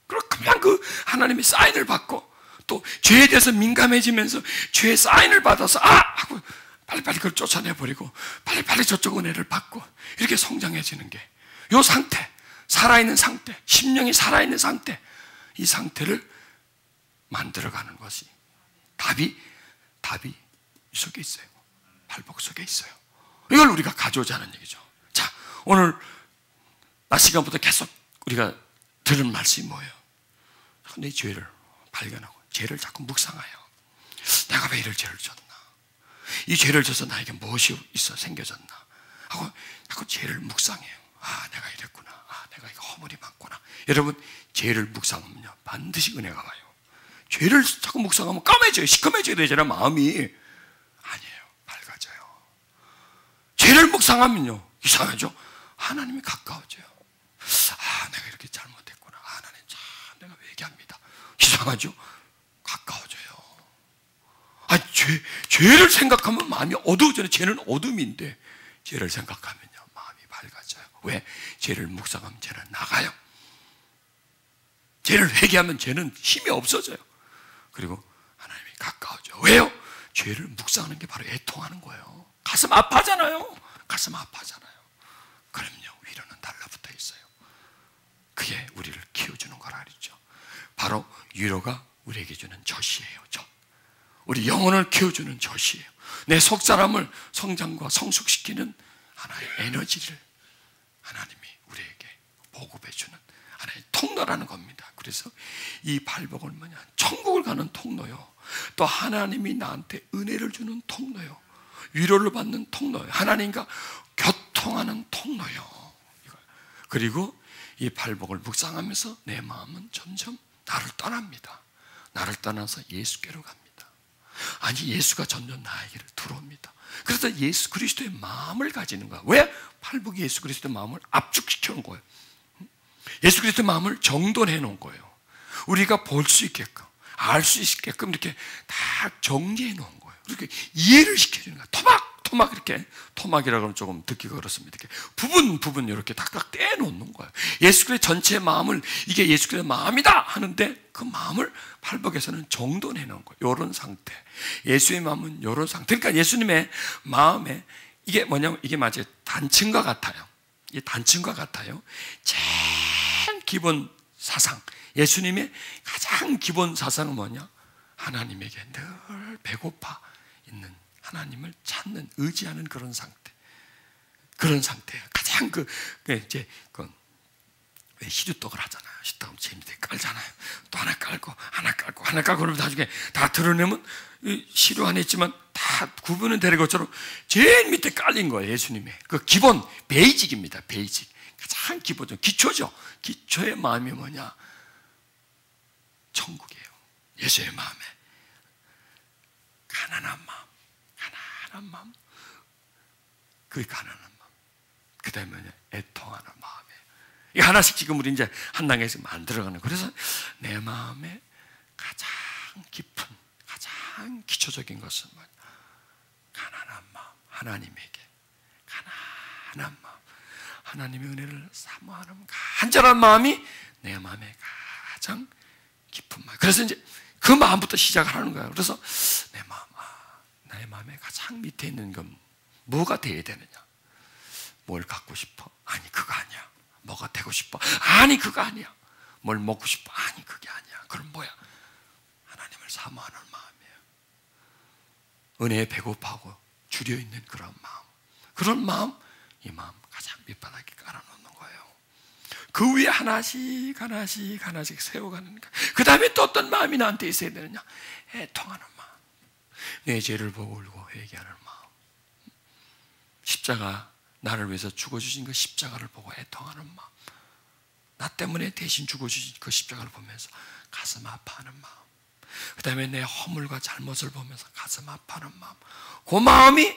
그리고 그냥 그 하나님의 사인을 받고 또 죄에 대해서 민감해지면서 죄의 사인을 받아서 하고 빨리빨리 그걸 쫓아내버리고 빨리빨리 저쪽 은혜를 받고 이렇게 성장해지는 게 이 상태, 살아있는 상태, 심령이 살아있는 상태, 이 상태를 만들어가는 것이 답이 이 속에 있어요. 팔복 속에 있어요. 이걸 우리가 가져오자 하는 얘기죠. 자, 오늘 낮 시간부터 계속 우리가 들은 말씀이 뭐예요? 내 죄를 발견하고 죄를 자꾸 묵상하여 내가 왜 이럴 죄를 졌나? 이 죄를 져서 나에게 무엇이 생겨졌나? 하고 자꾸 죄를 묵상해요. 내가 이랬구나. 내가 이거 허물이 많구나. 여러분, 죄를 묵상하면요 반드시 은혜가 와요. 죄를 자꾸 묵상하면 까매져요. 시커매져야 되잖아요. 마음이. 아니에요. 밝아져요. 죄를 묵상하면요 이상하죠? 하나님이 가까워져요. 내가 이렇게 잘못했구나. 하나님 참 내가 회개합니다. 이상하죠? 가까워져요. 죄를 생각하면 마음이 어두워져요. 죄는 어둠인데 죄를 생각하면요 마음이 밝아져요. 왜? 죄를 묵상하면 죄는 나가요. 죄를 회개하면 죄는 힘이 없어져요. 그리고 하나님이 가까워져요. 왜요? 죄를 묵상하는 게 바로 애통하는 거예요. 가슴 아파하잖아요. 가슴 아파하잖아요. 그럼요 위로는 달라붙어 있어요. 그게 우리를 키워주는 거라 그랬죠. 바로 위로가 우리에게 주는 젖이에요. 젖. 우리 영혼을 키워주는 젖이에요. 내 속사람을 성장과 성숙시키는 하나의 에너지를 하나님이 우리에게 보급해주는 하나의 통로라는 겁니다. 그래서 이 팔복은 뭐냐? 천국을 가는 통로요. 또 하나님이 나한테 은혜를 주는 통로요. 위로를 받는 통로요. 하나님과 교통하는 통로요. 그리고 이 팔복을 묵상하면서 내 마음은 점점 나를 떠납니다. 나를 떠나서 예수께로 갑니다. 아니 예수가 점점 나에게로 들어옵니다. 그래서 예수 그리스도의 마음을 가지는 거야. 왜? 팔복이 예수 그리스도의 마음을 압축시켜 놓은 거예요. 예수 그리스도의 마음을 정돈해 놓은 거예요. 우리가 볼 수 있게끔 알 수 있게끔 이렇게 다 정리해 놓은 거예요. 이렇게 이해를 시켜주는 거예요. 토막 이렇게 토막이라고 하면 조금 듣기가 그렇습니다. 이렇게 부분 이렇게 딱 떼놓는 거예요. 예수 그리스도 전체의 마음을 이게 예수 그리스도의 마음이다 하는데 그 마음을 팔복에서는 정돈해 놓은 거예요. 이런 상태. 예수의 마음은 이런 상태. 그러니까 예수님의 마음에 이게 뭐냐면 이게 마치 단층과 같아요. 이 단층과 같아요. 제일 기본 사상. 예수님의 가장 기본 사상은 뭐냐? 하나님에게 늘 배고파 있는 하나님을 찾는 의지하는 그런 상태. 그런 상태예요. 가장 왜 시루떡을 하잖아요. 시루떡 재밌게 깔잖아요. 또 하나 깔고 그러면 나중에 다 드러내면 시루 안에 있지만 다 구분은 되는 것처럼 제일 밑에 깔린 거예요. 예수님의 그 기본 베이직입니다. 베이직. 가장 기본적 기초죠. 기초의 마음이 뭐냐? 천국이에요. 예수의 마음에 가난한 마음, 그 가난한 마음. 그 다음에 애통하는 마음이에요. 이 하나씩 지금 우리 이제 한 단계에서 만들어가는. 그래서 내 마음에 가장 깊은, 가장 기초적인 것은 뭐냐? 가난한 마음, 하나님에게 가난한 마음, 하나님의 은혜를 사모하는 간절한 마음이 내 마음에 가장 깊은 마음. 그래서 이제 그 마음부터 시작하는 거예요. 그래서 나의 마음에 가장 밑에 있는 건 뭐가 되어야 되느냐? 뭘 갖고 싶어? 아니 그거 아니야. 뭐가 되고 싶어? 아니 그거 아니야. 뭘 먹고 싶어? 아니 그게 아니야. 그럼 뭐야? 하나님을 사모하는 마음이에요. 은혜에 배고파하고 주려있는 그런 마음. 그런 마음, 이 마음 가장 밑바닥에 깔아놓는 거예요. 그 위에 하나씩 세워가는 거예요. 그 다음에 또 어떤 마음이 나한테 있어야 되느냐? 애통하는 마음. 내 죄를 보고 울고 회개하는 마음. 십자가, 나를 위해서 죽어주신 그 십자가를 보고 애통하는 마음. 나 때문에 대신 죽어주신 그 십자가를 보면서 가슴 아파하는 마음. 그 다음에 내 허물과 잘못을 보면서 가슴 아파하는 마음. 그 마음이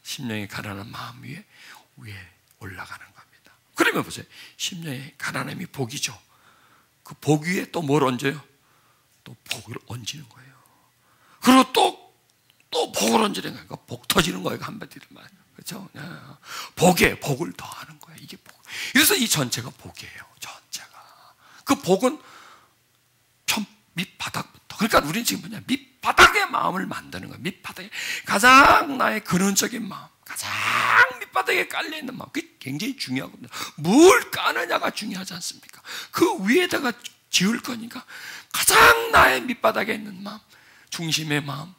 심령의 가난한 마음 위에 올라가는 겁니다. 그러면 보세요. 심령의 가난함이 복이죠. 그 복 위에 또 뭘 얹어요? 또 복을 얹는 거예요. 그리고 또 복을 얹는 거예요. 복 터지는 거예요. 한마디로 말해요. 그렇죠? 복에 복을 더하는 거예요. 이게 복. 그래서 이 전체가 복이에요. 전체가. 그 복은 밑바닥부터. 그러니까 우리는 지금 뭐냐? 밑바닥의 마음을 만드는 거예요. 밑바닥에 가장 나의 근원적인 마음, 가장 밑바닥에 깔려있는 마음. 그게 굉장히 중요하거든요. 뭘 까느냐가 중요하지 않습니까? 그 위에다가 지을 거니까 가장 나의 밑바닥에 있는 마음, 중심의 마음,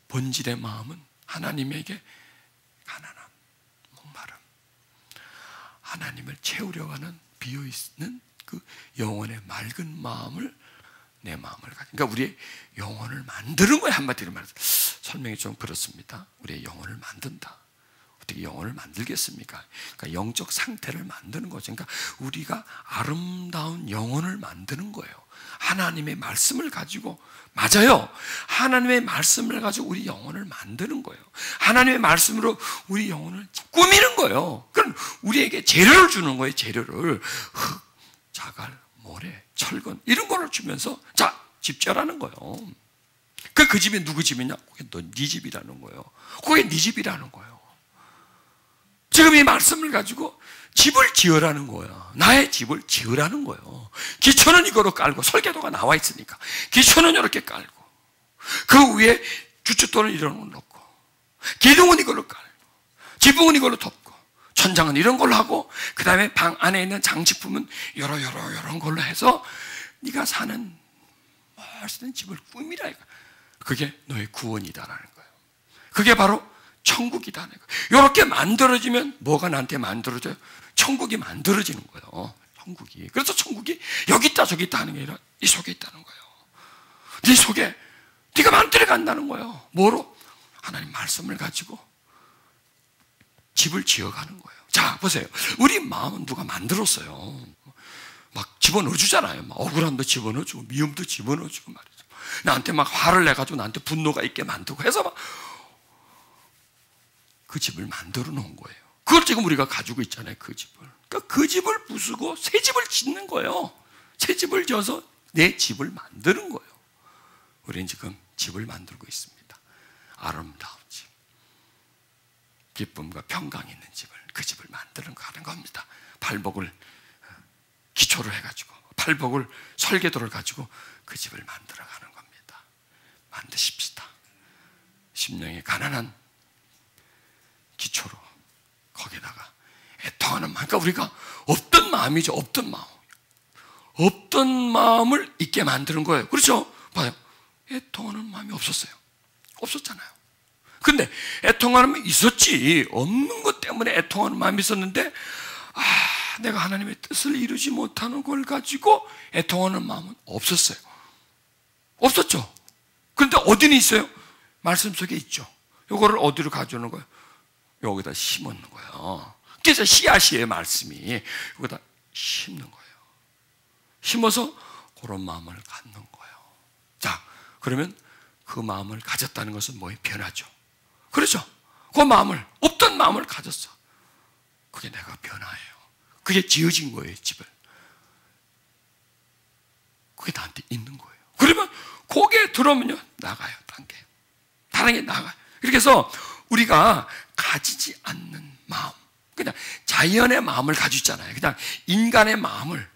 본질의 마음은 하나님에게 가난함, 목마름, 하나님을 채우려고 하는 비어있는 그 영혼의 맑은 마음을, 내 마음을 가진. 그러니까 우리의 영혼을 만드는 거예요. 한마디로 말해서 설명이 좀 그렇습니다. 우리의 영혼을 만든다. 어떻게 영혼을 만들겠습니까? 그러니까 영적 상태를 만드는 거죠. 그러니까 우리가 아름다운 영혼을 만드는 거예요. 하나님의 말씀을 가지고, 맞아요. 하나님의 말씀을 가지고 우리 영혼을 만드는 거예요. 하나님의 말씀으로 우리 영혼을 꾸미는 거예요. 그럼 우리에게 재료를 주는 거예요. 재료를. 흙, 자갈, 모래, 철근 이런 거를 주면서 자, 집 지어라는 거예요. 그 집이 누구 집이냐? 그게 너 네 집이라는 거예요. 그게 네 집이라는 거예요. 지금 이 말씀을 가지고 집을 지으라는 거예요. 나의 집을 지으라는 거예요. 기초는 이거로 깔고, 설계도가 나와 있으니까 기초는 이렇게 깔고, 그 위에 주춧돌을 이런 걸 넣고, 기둥은 이걸로 깔고, 지붕은 이걸로 덮고, 천장은 이런 걸로 하고, 그 다음에 방 안에 있는 장식품은 이런 걸로 해서 네가 사는 멋있는 집을 꾸미라. 그게 너의 구원이다라는 거예요. 그게 바로 천국이다는 거예요. 이렇게 만들어지면 뭐가 나한테 만들어져요? 천국이 만들어지는 거예요. 천국이. 그래서 천국이 여기 있다 저기 있다 하는 게 아니라 이 속에 있다는 거예요. 네 속에 네가 만들어 간다는 거예요. 뭐로? 하나님 말씀을 가지고 집을 지어가는 거예요. 자, 보세요. 우리 마음은 누가 만들었어요. 막 집어넣어주잖아요. 막 억울함도 집어넣어주고 미움도 집어넣어주고 말이죠. 나한테 막 화를 내가지고 나한테 분노가 있게 만들고 해서 막 그 집을 만들어 놓은 거예요. 그걸 지금 우리가 가지고 있잖아요. 그 집을. 그러니까 그 집을 부수고 새 집을 짓는 거예요. 새 집을 지어서 내 집을 만드는 거예요. 우리는 지금 집을 만들고 있습니다. 아름다운 집, 기쁨과 평강이 있는 집을, 그 집을 만드는 거 하는 겁니다. 발복을 기초로 해가지고, 발복을 설계도를 가지고 그 집을 만들어가는 겁니다. 만드십시다. 심령이 가난한 기초로 거기다가 애통하는 마음. 그러니까 우리가 없던 마음이죠. 없던 마음. 없던 마음을 있게 만드는 거예요. 그렇죠? 봐요. 애통하는 마음이 없었어요. 없었잖아요. 근데 애통하는 마음이 있었지. 없는 것 때문에 애통하는 마음이 있었는데, 내가 하나님의 뜻을 이루지 못하는 걸 가지고 애통하는 마음은 없었어요. 없었죠. 그런데 어디는 있어요? 말씀 속에 있죠. 이거를 어디로 가져오는 거예요? 여기다 심었는 거예요. 그게 씨앗이에요. 말씀이. 여기다 심는 거예요. 심어서 그런 마음을 갖는 거예요. 자, 그러면 그 마음을 가졌다는 것은 뭐에 변하죠? 그렇죠? 그 마음을, 없던 마음을 가졌어. 그게 내가 변화예요. 그게 지어진 거예요, 집을. 그게 나한테 있는 거예요. 그러면 거기에 들어오면요, 나가요, 다른 게 나가요. 이렇게 해서 우리가 가지지 않는 마음, 그냥 자연의 마음을 가지고 있잖아요. 그냥 인간의 마음을,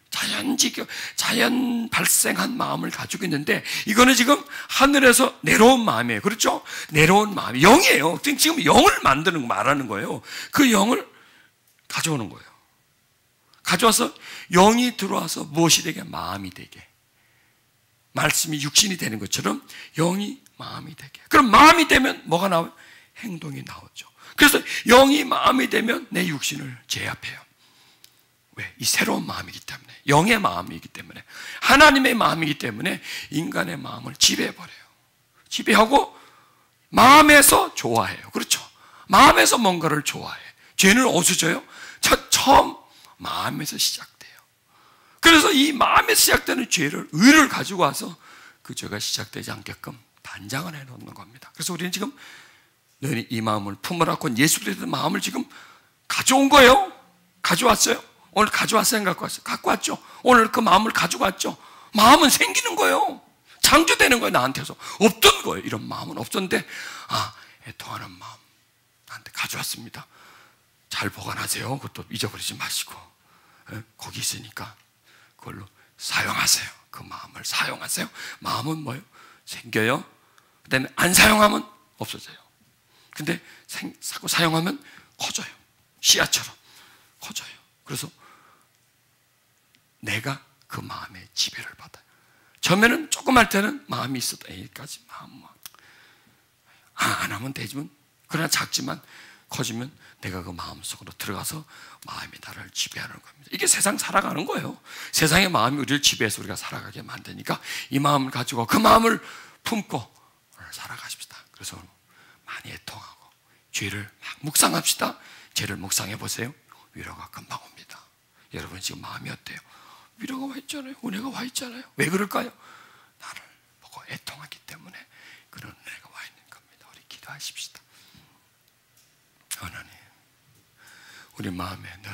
자연 발생한 마음을 가지고 있는데, 이거는 지금 하늘에서 내려온 마음이에요. 그렇죠? 내려온 마음이 영이에요. 지금 영을 말하는 거예요. 그 영을 가져오는 거예요. 가져와서 영이 들어와서 무엇이 되게? 마음이 되게. 말씀이 육신이 되는 것처럼 영이 마음이 되게. 그럼 마음이 되면 뭐가 나와요? 행동이 나오죠. 그래서 영이 마음이 되면 내 육신을 제압해요. 왜? 이 새로운 마음이기 때문에, 영의 마음이기 때문에, 하나님의 마음이기 때문에 인간의 마음을 지배해버려요. 지배하고 마음에서 좋아해요. 그렇죠? 마음에서 뭔가를 좋아해. 죄는 어디서 져요? 처음 마음에서 시작돼요. 그래서 이 마음에서 시작되는 죄를, 의를 가지고 와서 그 죄가 시작되지 않게끔 단장을 해놓는 겁니다. 그래서 우리는 지금 너희 이 마음을 품으라고 예수 그리스도의 마음을 지금 가져온 거예요. 가져왔어요. 오늘 가져왔어요? 갖고 왔어요? 갖고 왔죠. 오늘 그 마음을 가지고 왔죠. 마음은 생기는 거예요. 창조되는 거예요. 나한테서. 없던 거예요. 이런 마음은 없었는데, 애통하는 마음 나한테 가져왔습니다. 잘 보관하세요. 그것도 잊어버리지 마시고, 거기 있으니까 그걸로 사용하세요. 그 마음을 사용하세요. 마음은 뭐예요? 생겨요. 그 다음에 안 사용하면 없어져요. 근데 자꾸 사용하면 커져요. 씨앗처럼 커져요. 그래서 내가 그 마음의 지배를 받아요. 처음에는 조금 할 때는 마음이 있었다. 여기까지 마음 안 하면 되지만, 그러나 작지만 커지면 내가 그 마음속으로 들어가서 마음이 나를 지배하는 겁니다. 이게 세상 살아가는 거예요. 세상의 마음이 우리를 지배해서 우리가 살아가게 만드니까 이 마음을 가지고 그 마음을 품고 오늘 살아가십시다. 그래서 많이 애통하고 죄를 막 묵상합시다. 죄를 묵상해 보세요. 위로가 금방 옵니다. 여러분 지금 마음이 어때요? 위로가 와 있잖아요. 은혜가 와 있잖아요. 왜 그럴까요? 나를 보고 애통하기 때문에 그런 은혜가 와 있는 겁니다. 우리 기도하십시다. 하나님, 우리 마음에 늘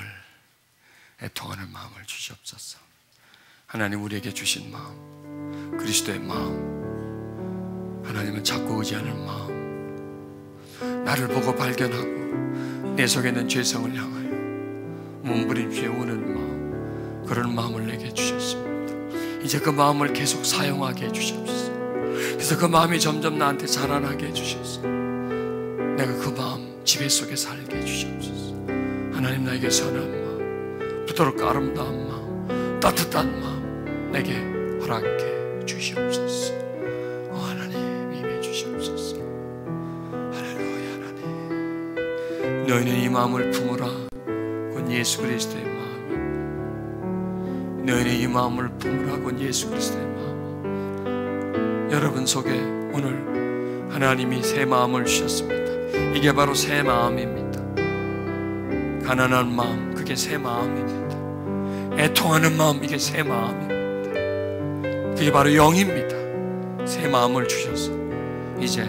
애통하는 마음을 주시옵소서. 하나님, 우리에게 주신 마음, 그리스도의 마음, 하나님은 찾고 의지하는 마음, 나를 보고 발견하고 내 속에 있는 죄성을 향하여 몸부림치며 우는 마음, 그런 마음을 내게 주셨습니다. 이제 그 마음을 계속 사용하게 해주시옵소서. 그래서 그 마음이 점점 나한테 자라나게 해주셔서 내가 그 마음 지배 속에 살게 해주시옵소서. 하나님, 나에게 선한 마음, 부드럽고 아름다운 마음, 따뜻한 마음 내게 허락해 주시옵소서. 하나님, 임해 주시옵소서. 할렐루야. 하나님, 너희는 이 마음을 품으라. 곧 예수 그리스도의 마음이. 너희는 이 마음을 품으라. 곧 예수 그리스도의 마음. 여러분 속에 오늘 하나님이 새 마음을 주셨습니다. 이게 바로 새 마음입니다. 가난한 마음, 그게 새 마음입니다. 애통하는 마음, 이게 새 마음입니다. 그게 바로 영입니다. 새 마음을 주셔서 이제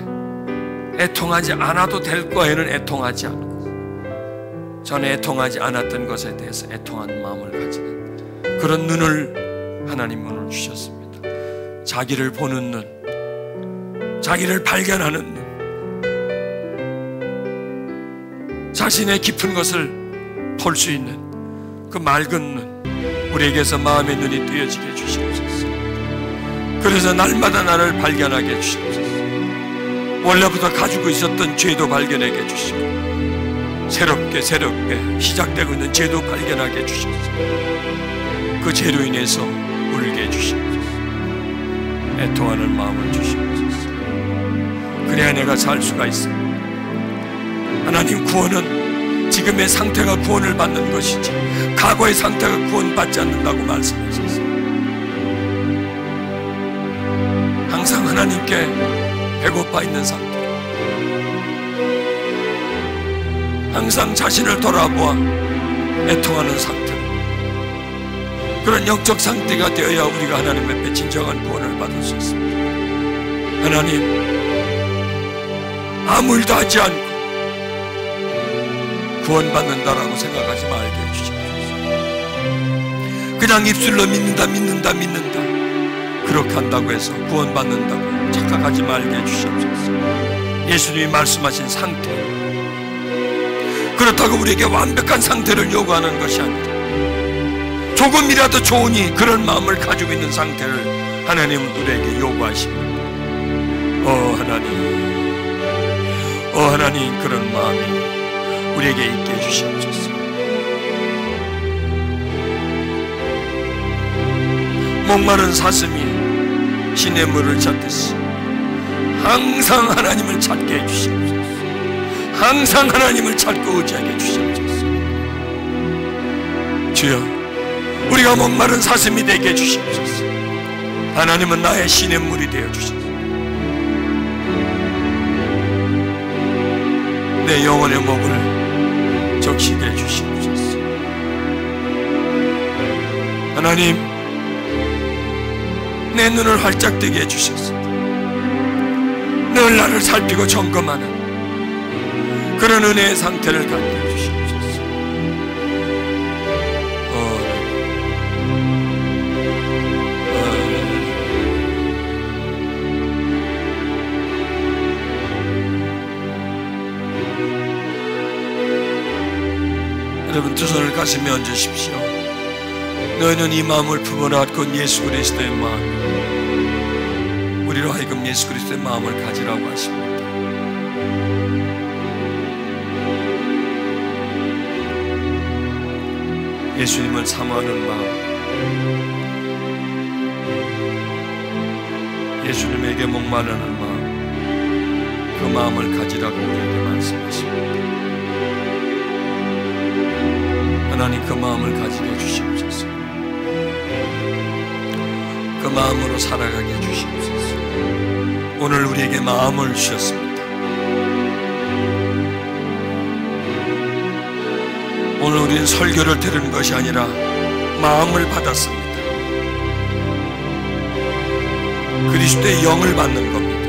애통하지 않아도 될 거에는 애통하지 않고, 전에 애통하지 않았던 것에 대해서 애통한 마음을 가지는 그런 눈을 하나님 오늘 주셨습니다. 자기를 보는 눈, 자기를 발견하는 눈, 자신의 깊은 것을 볼 수 있는 그 맑은 눈, 우리에게서 마음의 눈이 뜨여지게 해주시옵소서. 그래서 날마다 나를 발견하게 해주시옵소서. 원래부터 가지고 있었던 죄도 발견하게 해주시고, 새롭게 시작되고 있는 죄도 발견하게 해주시옵소서. 그 죄로 인해서 울게 해주시옵소서. 애통하는 마음을 주시옵소서. 그래야 내가 살 수가 있습니다. 하나님, 구원은 지금의 상태가 구원을 받는 것이지 과거의 상태가 구원받지 않는다고 말씀하셨어요. 항상 하나님께 배고파 있는 상태, 항상 자신을 돌아보아 애통하는 상태로, 그런 영적 상태가 되어야 우리가 하나님 앞에 진정한 구원을 받을 수 있습니다. 하나님, 아무 일도 하지 않고 구원받는다라고 생각하지 말게 해주십시오. 그냥 입술로 믿는다 그렇게 한다고 해서 구원받는다고 착각하지 말게 해주시옵소서. 예수님이 말씀하신 상태, 그렇다고 우리에게 완벽한 상태를 요구하는 것이 아니라 조금이라도 좋으니 그런 마음을 가지고 있는 상태를 하나님은 우리에게 요구하십니다. 하나님, 그런 마음이 우리에게 있게 해주시옵소서. 목마른 사슴이 시냇물을 찾듯이 항상 하나님을 찾게 해주시옵소서. 항상 하나님을 찾고 의지하게 해주시옵소서. 주여, 우리가 목마른 사슴이 되게 해주시옵소서. 하나님은 나의 시냇물이 되어주시옵소서. 내 영혼의 목을 적시게 해주시옵소서. 하나님, 내 눈을 활짝 뜨게 해주셔서 늘 나를 살피고 점검하는 그런 은혜의 상태를 갖게 해주시옵소서. 여러분, 두 손을 가슴에 얹으십시오. 너희는 이 마음을 품어라. 곧 예수 그리스도의 마음, 우리로 하여금 예수 그리스도의 마음을 가지라고 하십니다. 예수님을 사모하는 마음, 예수님에게 목마르는 마음, 그 마음을 가지라고 우리에게 말씀하십니다. 하나님, 그 마음을 가지게 해주시옵소서. 그 마음으로 살아가게 해주시옵소서. 오늘 우리에게 마음을 주셨습니다. 오늘 우리는 설교를 들은 것이 아니라 마음을 받았습니다. 그리스도의 영을 받는 겁니다.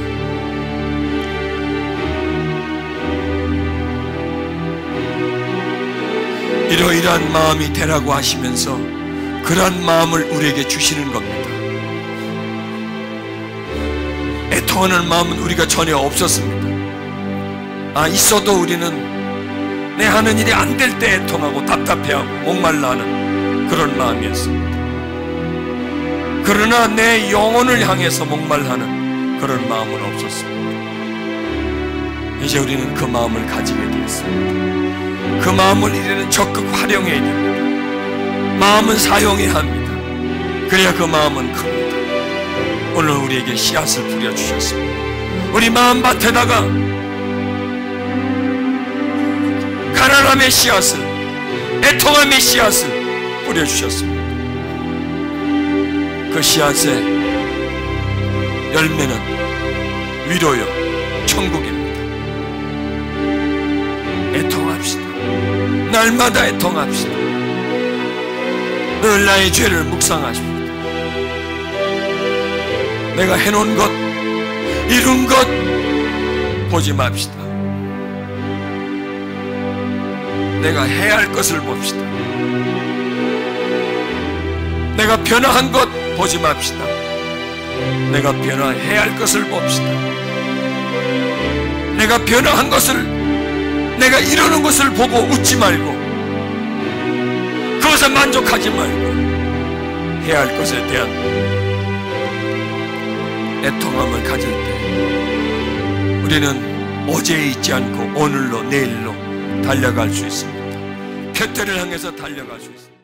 이러이러한 마음이 되라고 하시면서 그러한 마음을 우리에게 주시는 겁니다. 애통하는 마음은 우리가 전혀 없었습니다. 있어도 우리는 내 하는 일이 안 될 때 애통하고 답답해하고 목말라 하는 그런 마음이었습니다. 그러나 내 영혼을 향해서 목말라하는 그런 마음은 없었습니다. 이제 우리는 그 마음을 가지게 되었습니다. 그 마음을 이제는 적극 활용해야 됩니다. 마음은 사용해야 합니다. 그래야 그 마음은 큽니다. 오늘 우리에게 씨앗을 뿌려주셨습니다. 우리 마음밭에다가 가난함의 씨앗을, 애통함의 씨앗을 뿌려주셨습니다. 그 씨앗의 열매는 위로요, 천국입니다. 애통합시다. 날마다 애통합시다. 늘 나의 죄를 묵상하십시다. 내가 해놓은 것, 이룬 것 보지 맙시다. 내가 해야 할 것을 봅시다. 내가 변화한 것 보지 맙시다. 내가 변화해야 할 것을 봅시다. 내가 변화한 것을, 내가 이루는 것을 보고 웃지 말고, 그것에 만족하지 말고 해야 할 것에 대한 애통함을 가질 때 우리는 어제에 있지 않고 오늘로, 내일로 달려갈 수 있습니다. 표대를 향해서 달려갈 수 있습니다.